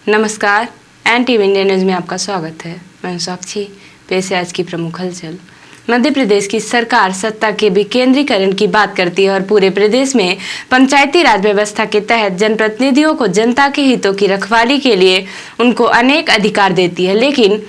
नमस्कार, NTV India news में आपका स्वागत है। मैं साक्षी। पेश है आज की प्रमुख हलचल। मध्य प्रदेश की सरकार सत्ता के विकेंद्रीकरण की बात करती है और पूरे प्रदेश में पंचायती राज व्यवस्था के तहत जनप्रतिनिधियों को जनता के हितों की रखवाली के लिए उनको अनेक अधिकार देती है। लेकिन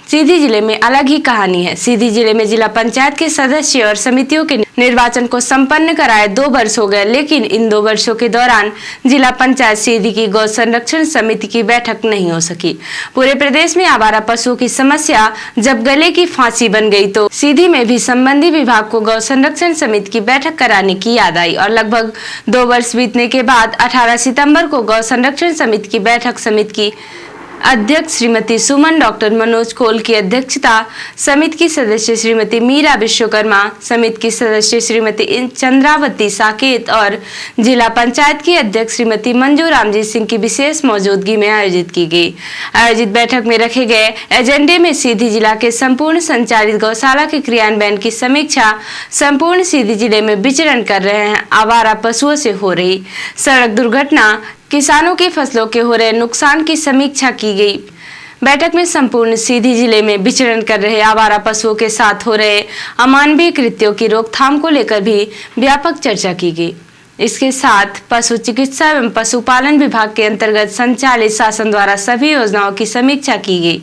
सीधी जिले में अलग ही कहानी है। सीधी जिले में जिला पंचायत के सदस्य और समितियों के निर्वाचन को संपन्न कराए 2 वर्ष हो गए, लेकिन इन 2 वर्षों के दौरान जिला पंचायत सीधी की गौ संरक्षण समिति की बैठक नहीं हो सकी। पूरे प्रदेश में आवारा पशुओं की समस्या जब गले की फांसी बन गई तो सीधी में भी संबंधित विभाग को गौ संरक्षण समिति की बैठक कराने की याद आई और लगभग 2 वर्ष बीतने के बाद 18 सितंबर को गौ संरक्षण समिति की बैठक समिति की अध्यक्ष श्रीमती सुमन डॉक्टर मनोज कोल की अध्यक्षता, समिति की सदस्य श्रीमती मीरा विश्वकर्मा, समिति की सदस्य श्रीमती चंद्रावती साकेत और जिला पंचायत की अध्यक्ष श्रीमती मंजू रामजीत सिंह की विशेष मौजूदगी में आयोजित की गई। आयोजित बैठक में रखे गए एजेंडे में सीधी जिला के संपूर्ण संचालित गौशाला के क्रियान्वयन की समीक्षा, संपूर्ण सीधी जिले में विचरण कर रहे हैं आवारा पशुओं से हो रही सड़क दुर्घटना, किसानों की फसलों के हो रहे नुकसान की समीक्षा की गई। बैठक में संपूर्ण सीधी जिले में विचरण कर रहे आवारा पशुओं के साथ हो रहे अमानवीय कृत्यों की रोकथाम को लेकर भी व्यापक चर्चा की गई। इसके साथ पशु चिकित्सा एवं पशुपालन विभाग के अंतर्गत संचालित शासन द्वारा सभी योजनाओं की समीक्षा की गई।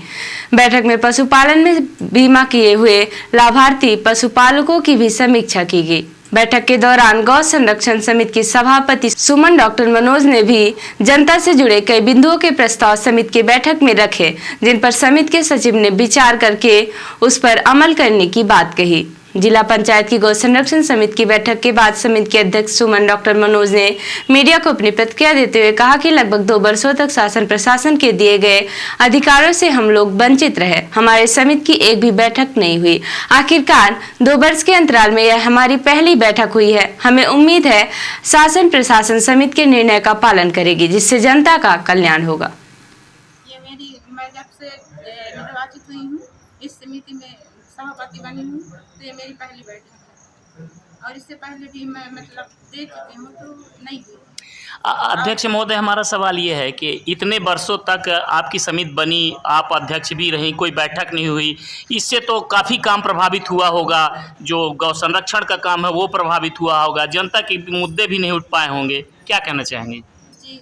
बैठक में पशुपालन में बीमा किए हुए लाभार्थी पशुपालकों की भी समीक्षा की गई। बैठक के दौरान गौ संरक्षण समिति की सभापति सुमन डॉक्टर मनोज ने भी जनता से जुड़े कई बिंदुओं के प्रस्ताव समिति की बैठक में रखे, जिन पर समिति के सचिव ने विचार करके उस पर अमल करने की बात कही। जिला पंचायत की गौ संरक्षण समिति की बैठक के बाद समिति के अध्यक्ष सुमन डॉक्टर मनोज ने मीडिया को अपनी प्रतिक्रिया देते हुए कहा कि लगभग 2 वर्षों तक शासन प्रशासन के दिए गए अधिकारों से हम लोग वंचित रहे। हमारे समिति की एक भी बैठक नहीं हुई। आखिरकार 2 वर्ष के अंतराल में यह हमारी पहली बैठक हुई है। हमें उम्मीद है शासन प्रशासन समिति के निर्णय का पालन करेगी, जिससे जनता का कल्याण होगा। मैं जब से निर्वाचित हुई हूँ, इस समिति में सभापति बनी हूँ, तो ये मेरी पहली बैठक है और इससे पहले भी मैं दे चुकी हूँ, तो नहीं हुई। अध्यक्ष महोदय, हमारा सवाल ये है कि इतने वर्षों तक आपकी समिति बनी, आप अध्यक्ष भी रहीं, कोई बैठक नहीं हुई, इससे तो काफ़ी काम प्रभावित हुआ होगा। जो गौ संरक्षण का काम है वो प्रभावित हुआ होगा, जनता के मुद्दे भी नहीं उठ पाए होंगे। क्या कहना चाहेंगे? जी,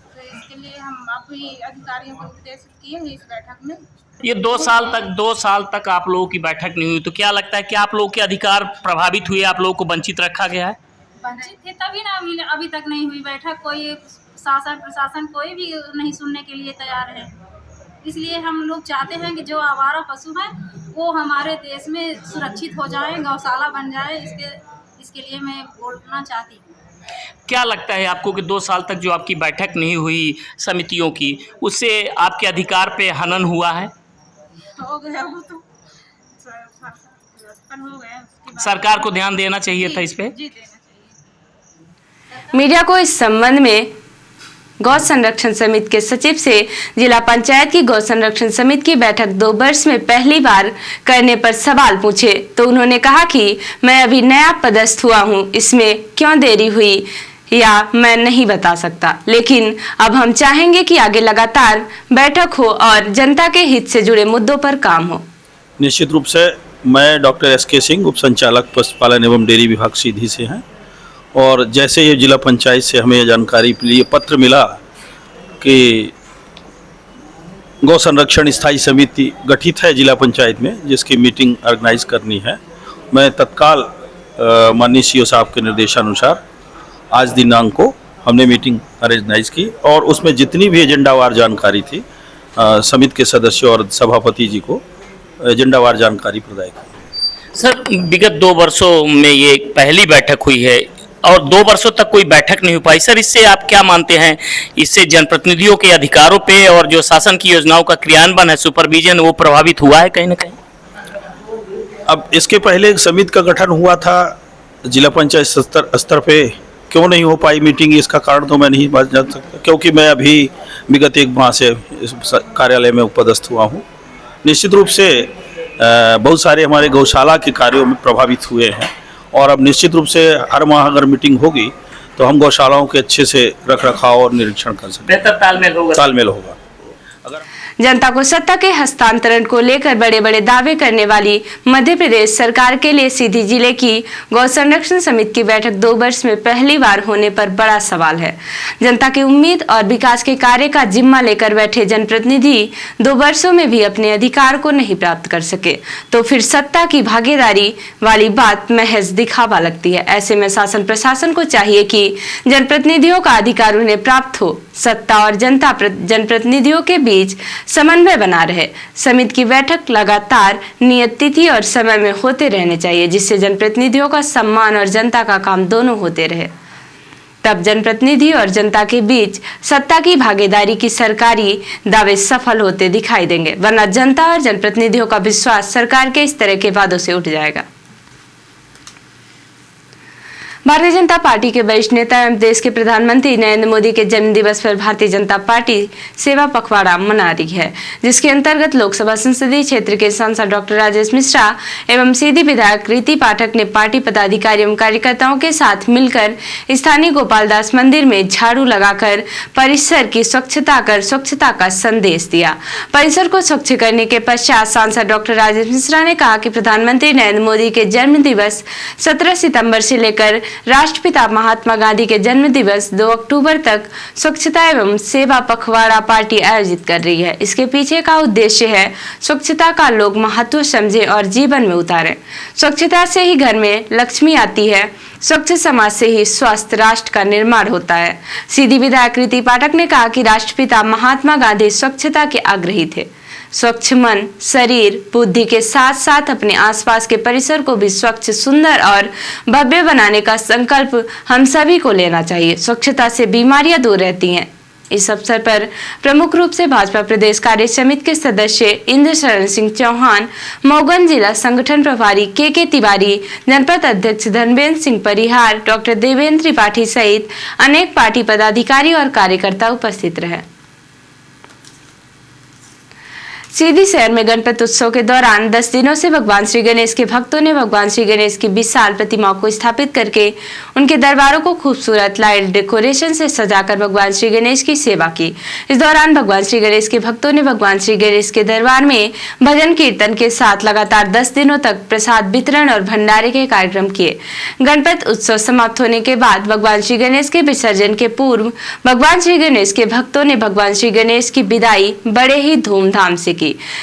तो इसके लिए हम अभी अधिकारियों को निर्देशित किए हैं इस बैठक में। ये 2 साल तक आप लोगों की बैठक नहीं हुई, तो क्या लगता है कि आप लोगों के अधिकार प्रभावित हुए, आप लोगों को वंचित रखा गया है? वंचित थे तभी ना अभी तक नहीं हुई बैठक। कोई शासन प्रशासन कोई भी नहीं सुनने के लिए तैयार है। इसलिए हम लोग चाहते हैं कि जो आवारा पशु हैं वो हमारे देश में सुरक्षित हो जाए, गौशाला बन जाए। इसके लिए मैं बोलना चाहती हूँ। क्या लगता है आपको कि 2 साल तक जो आपकी बैठक नहीं हुई समितियों की, उससे आपके अधिकार पे हनन हुआ है? हो गया, वो तो हो गया। सरकार को ध्यान देना चाहिए था इस पे। जी, देना चाहिए। मीडिया को इस संबंध में गौ संरक्षण समिति के सचिव से जिला पंचायत की गौ संरक्षण समिति की बैठक 2 वर्ष में पहली बार करने पर सवाल पूछे तो उन्होंने कहा कि मैं अभी नया पदस्थ हुआ हूं, इसमें क्यों देरी हुई या मैं नहीं बता सकता, लेकिन अब हम चाहेंगे कि आगे लगातार बैठक हो और जनता के हित से जुड़े मुद्दों पर काम हो। निश्चित रूप से मैं डॉक्टर SK सिंह, उप संचालक पशुपालन एवं डेयरी विभाग सीधी से हैं, और जैसे ये जिला पंचायत से हमें जानकारी के लिए पत्र मिला कि गौ संरक्षण स्थायी समिति गठित है जिला पंचायत में, जिसकी मीटिंग ऑर्गेनाइज करनी है, मैं तत्काल माननीय CO साहब के निर्देशानुसार आज दिनांक को हमने मीटिंग ऑर्गेनाइज की और उसमें जितनी भी एजेंडावार जानकारी थी समिति के सदस्यों और सभापति जी को एजेंडावार जानकारी प्रदान की। सर, विगत 2 वर्षों में ये पहली बैठक हुई है और 2 वर्षों तक कोई बैठक नहीं हो पाई। सर, इससे आप क्या मानते हैं? इससे जनप्रतिनिधियों के अधिकारों पे और जो शासन की योजनाओं का क्रियान्वयन है, सुपरविजन, वो प्रभावित हुआ है कहीं ना कहीं? अब इसके पहले एक समिति का गठन हुआ था जिला पंचायत स्तर पे, क्यों नहीं हो पाई मीटिंग, इसका कारण तो मैं नहीं जान सकता, क्योंकि मैं अभी विगत 1 माह से इस कार्यालय में उपदस्थ हुआ हूँ। निश्चित रूप से बहुत सारे हमारे गौशाला के कार्यों में प्रभावित हुए हैं और अब निश्चित रूप से हर माह अगर मीटिंग होगी तो हम गौशालाओं के अच्छे से रख रखाव और निरीक्षण कर सकते हैं। बेहतर तालमेल होगा। अगर जनता को सत्ता के हस्तांतरण को लेकर बड़े बड़े दावे करने वाली मध्य प्रदेश सरकार के लिए सीधी जिले की गौ संरक्षण समिति की बैठक 2 वर्ष में पहली बार होने पर बड़ा सवाल है। जनता की उम्मीद और विकास के कार्य का जिम्मा लेकर बैठे जनप्रतिनिधि 2 वर्षों में भी अपने अधिकार को नहीं प्राप्त कर सके तो फिर सत्ता की भागीदारी वाली बात महज दिखावा लगती है। ऐसे में शासन प्रशासन को चाहिए कि जनप्रतिनिधियों का अधिकार उन्हें प्राप्त हो, सत्ता और जनप्रतिनिधियों के बीच समन्वय बना रहे। समिति की बैठक लगातार नियत तिथि और समय में होते रहने चाहिए, जिससे जनप्रतिनिधियों का सम्मान और जनता का काम दोनों होते रहे। तब जनप्रतिनिधि और जनता के बीच सत्ता की भागीदारी की सरकारी दावे सफल होते दिखाई देंगे, वरना जनता और जनप्रतिनिधियों का विश्वास सरकार के इस तरह के वादों से उठ जाएगा। भारतीय जनता पार्टी के वरिष्ठ नेता एवं देश के प्रधानमंत्री नरेंद्र मोदी के जन्म दिवस पर भारतीय जनता पार्टी सेवा पखवाड़ा मना रही है, जिसके अंतर्गत लोकसभा संसदीय क्षेत्र के सांसद डॉक्टर राजेश मिश्रा एवं सीधी विधायक रीति पाठक ने पार्टी पदाधिकारी एवं कार्यकर्ताओं के साथ मिलकर स्थानीय गोपाल दास मंदिर में झाड़ू लगाकर परिसर की स्वच्छता कर स्वच्छता का संदेश दिया। परिसर को स्वच्छ करने के पश्चात सांसद डॉक्टर राजेश मिश्रा ने कहा कि प्रधानमंत्री नरेंद्र मोदी के जन्म दिवस 17 सितंबर से लेकर राष्ट्रपिता महात्मा गांधी के जन्म दिवस 2 अक्टूबर तक स्वच्छता एवं सेवा पखवाड़ा पार्टी आयोजित कर रही है। इसके पीछे का उद्देश्य है स्वच्छता का लोग महत्व समझे और जीवन में उतारें। स्वच्छता से ही घर में लक्ष्मी आती है, स्वच्छ समाज से ही स्वस्थ राष्ट्र का निर्माण होता है। सीधी विधायक रीति पाठक ने कहा कि राष्ट्रपिता महात्मा गांधी स्वच्छता के आग्रही थे। स्वच्छ मन, शरीर, बुद्धि के साथ साथ अपने आसपास के परिसर को भी स्वच्छ, सुंदर और भव्य बनाने का संकल्प हम सभी को लेना चाहिए। स्वच्छता से बीमारियां दूर रहती हैं। इस अवसर पर प्रमुख रूप से भाजपा प्रदेश कार्य समिति के सदस्य इंद्र शरण सिंह चौहान, मऊगन जिला संगठन प्रभारी के तिवारी, जनपद अध्यक्ष धर्मेंद्र सिंह परिहार, डॉक्टर देवेंद्र त्रिपाठी सहित अनेक पार्टी पदाधिकारी और कार्यकर्ता उपस्थित रहे। सीधी शहर में गणपति उत्सव के दौरान 10 दिनों से भगवान श्री गणेश के भक्तों ने भगवान श्री गणेश की विशाल प्रतिमाओं को स्थापित करके उनके दरबारों को खूबसूरत लाइट डेकोरेशन से सजाकर भगवान श्री गणेश की सेवा की। इस दौरान भगवान श्री गणेश के भक्तों ने भगवान श्री गणेश के दरबार में भजन कीर्तन के साथ लगातार 10 दिनों तक प्रसाद वितरण और भंडारे के कार्यक्रम किए। गणपति उत्सव समाप्त होने के बाद भगवान श्री गणेश के विसर्जन के पूर्व भगवान श्री गणेश के भक्तों ने भगवान श्री गणेश की विदाई बड़े ही धूमधाम से की।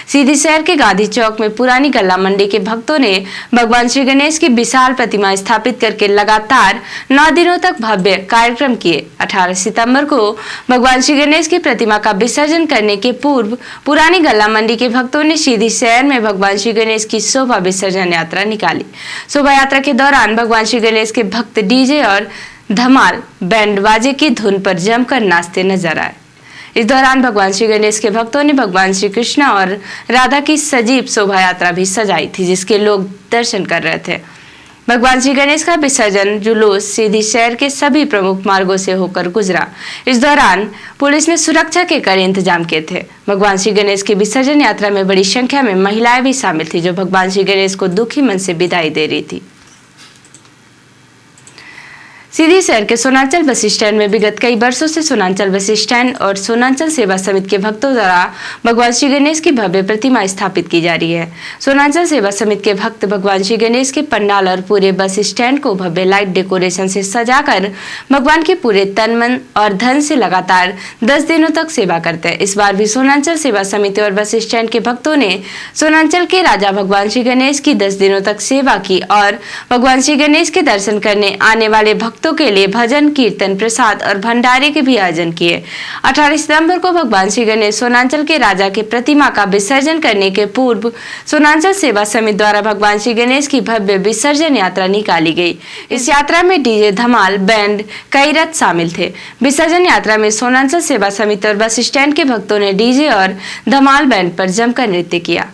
सीधी शहर के गांधी चौक में पुरानी गल्ला मंडी के भक्तों ने भगवान श्री गणेश की विशाल प्रतिमा स्थापित करके लगातार 9 दिनों तक भव्य कार्यक्रम किए। 18 सितंबर को भगवान श्री गणेश की प्रतिमा का विसर्जन करने के पूर्व पुरानी गल्ला मंडी के भक्तों ने सीधी शहर में भगवान श्री गणेश की शोभा विसर्जन यात्रा निकाली। शोभा यात्रा के दौरान भगवान श्री गणेश के भक्त डीजे और धमाल बैंड बाजे की धुन पर जमकर नाचते नजर आए। इस दौरान भगवान श्री गणेश के भक्तों ने भगवान श्री कृष्ण और राधा की सजीव शोभा यात्रा भी सजाई थी, जिसके लोग दर्शन कर रहे थे। भगवान श्री गणेश का विसर्जन जुलूस सीधी शहर के सभी प्रमुख मार्गों से होकर गुजरा। इस दौरान पुलिस ने सुरक्षा के कड़े इंतजाम किए थे। भगवान श्री गणेश की विसर्जन यात्रा में बड़ी संख्या में महिलाएं भी शामिल थी, जो भगवान श्री गणेश को दुखी मन से विदाई दे रही थी। सीधी शहर के सोनांचल बस स्टैंड में विगत कई वर्षों से सोनांचल बस स्टैंड और सोनांचल सेवा समिति के भक्तों द्वारा भगवान श्री गणेश की भव्य प्रतिमा स्थापित की जा रही है। सोनांचल सेवा समिति के भक्त भगवान श्री गणेश के पंडाल और पूरे बस स्टैंड को भव्य लाइट डेकोरेशन से सजाकर भगवान के पूरे तन, मन और धन से लगातार 10 दिनों तक सेवा करते हैं। इस बार भी सोनांचल सेवा समिति और बस स्टैंड के भक्तों ने सोनांचल के राजा भगवान श्री गणेश की 10 दिनों तक सेवा की और भगवान श्री गणेश के दर्शन करने आने वाले भक्तों के लिए भजन, कीर्तन, प्रसाद और भंडारे के भी आयोजन किए। 18 सितंबर को भगवान श्री गणेश सोनांचल के राजा की प्रतिमा का विसर्जन करने के पूर्व सोनांचल सेवा समिति द्वारा भगवान श्री गणेश की भव्य विसर्जन यात्रा निकाली गई। इस यात्रा में डीजे, धमाल, बैंड, कई रथ शामिल थे। विसर्जन यात्रा में सोनांचल सेवा समिति और बस स्टैंड के भक्तों ने डीजे और धमाल बैंड पर जमकर नृत्य किया।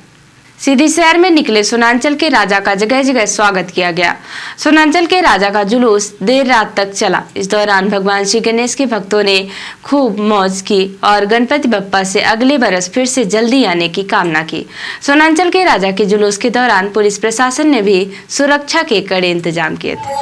सीधी शहर में निकले सोनांचल के राजा का जगह जगह स्वागत किया गया। सोनांचल के राजा का जुलूस देर रात तक चला। इस दौरान भगवान श्री गणेश के भक्तों ने खूब मौज की और गणपति बप्पा से अगले बरस फिर से जल्दी आने की कामना की। सोनांचल के राजा के जुलूस के दौरान पुलिस प्रशासन ने भी सुरक्षा के कड़े इंतजाम किए थे।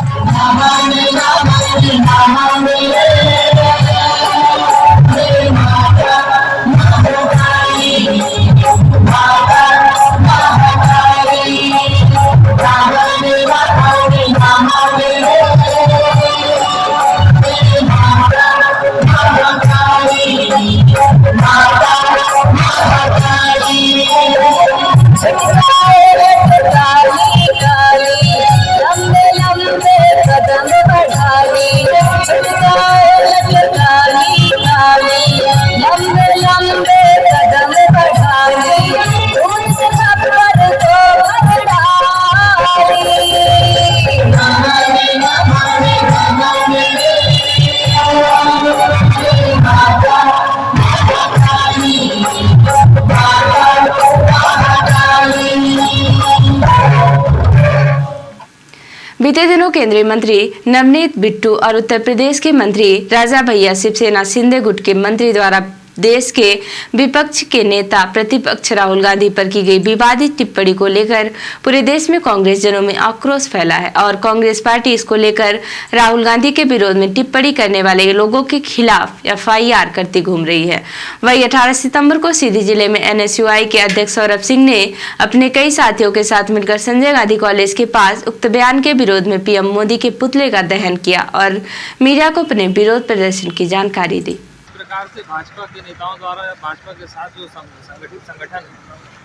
बीते दिनों केंद्रीय मंत्री नवनीत बिट्टू और उत्तर प्रदेश के मंत्री राजा भैया शिवसेना शिंदे गुट के मंत्री द्वारा देश के विपक्ष के नेता प्रतिपक्ष राहुल गांधी पर की गई विवादित टिप्पणी को लेकर पूरे देश में कांग्रेस जनों में आक्रोश फैला है और कांग्रेस पार्टी इसको लेकर राहुल गांधी के विरोध में टिप्पणी करने वाले लोगों के खिलाफ एफआईआर करती घूम रही है। वही 18 सितंबर को सीधी जिले में एनएसयूआई के अध्यक्ष सौरभ सिंह ने अपने कई साथियों के साथ मिलकर संजय गांधी कॉलेज के पास उक्त बयान के विरोध में पीएम मोदी के पुतले का दहन किया और मीडिया को अपने विरोध प्रदर्शन की जानकारी दी। प्रकार से भाजपा के नेताओं द्वारा या भाजपा के साथ जो संगठित संगठन है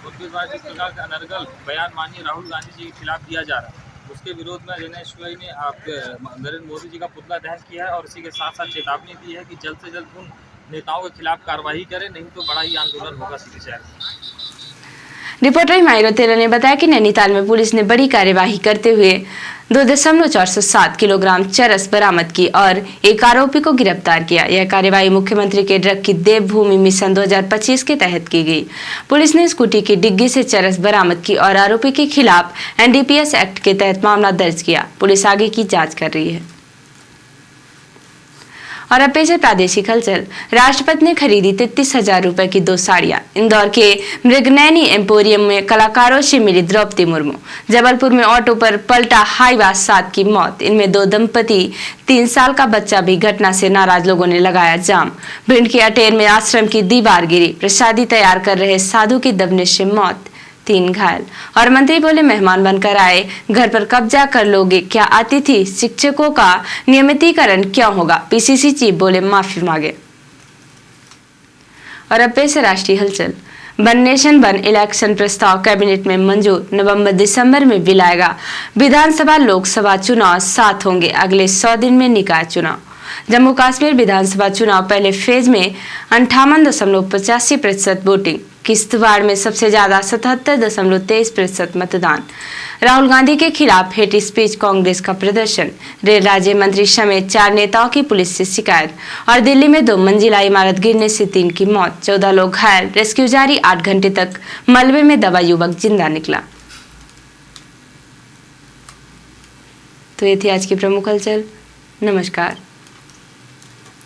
उनके द्वारा जिस प्रकार का अनर्गल बयान माननीय राहुल गांधी जी के खिलाफ दिया जा रहा है उसके विरोध में एनएसयूआई ने नरेंद्र मोदी जी का पुतला दहन किया है और इसी के साथ साथ चेतावनी दी है कि जल्द से जल्द उन नेताओं के खिलाफ कार्रवाई करें, नहीं तो बड़ा ही आंदोलन होगा सीधे शहर में। रिपोर्टर हिमायत तेला ने बताया कि नैनीताल में पुलिस ने बड़ी कार्यवाही करते हुए 2.407 किलोग्राम चरस बरामद की और एक आरोपी को गिरफ्तार किया। यह कार्यवाही मुख्यमंत्री के ड्रग की देवभूमि मिशन 2025 के तहत की गई। पुलिस ने स्कूटी की डिग्गी से चरस बरामद की और आरोपी के खिलाफ एनडीपीएस एक्ट के तहत मामला दर्ज किया। पुलिस आगे की जांच कर रही है। और अब पेश है प्रादेशिक हलचल। राष्ट्रपति ने खरीदी 33,000 रुपए की 2 साड़ियां। इंदौर के मृगनयनी एम्पोरियम में कलाकारों से मिली द्रौपदी मुर्मू। जबलपुर में ऑटो पर पलटा हाईवा 7 की मौत। इनमें 2 दंपति 3 साल का बच्चा भी। घटना से नाराज लोगों ने लगाया जाम। भिंड के अटेर में आश्रम की दीवार गिरी। प्रसादी तैयार कर रहे साधु की दबने से मौत, 3 घायल। और मंत्री बोले मेहमान बनकर आए, घर पर कब्जा कर लोगे क्या? अतिथि शिक्षकों का नियमितीकरण क्यों होगा? पीसीसी चीफ बोले माफी मांगे। और अब पेश है राष्ट्रीय हलचल। वन नेशन वन इलेक्शन प्रस्ताव कैबिनेट में मंजूर। नवंबर दिसंबर में विलायेगा। विधानसभा लोकसभा चुनाव साथ होंगे। अगले 100 दिन में निकाय चुनाव। जम्मू कश्मीर विधानसभा चुनाव पहले फेज में 58.85% वोटिंग। किश्तवाड़ में सबसे ज्यादा 77.23% मतदान। राहुल गांधी के खिलाफ हेट स्पीच, कांग्रेस का प्रदर्शन। रेल राज्य मंत्री समेत 4 नेताओं की पुलिस से शिकायत। और दिल्ली में 2 मंजिला इमारत गिरने से 3 की मौत, 14 लोग घायल। रेस्क्यू जारी। 8 घंटे तक मलबे में दबा युवक जिंदा निकला। तो ये थी आज की प्रमुख हलचल। नमस्कार।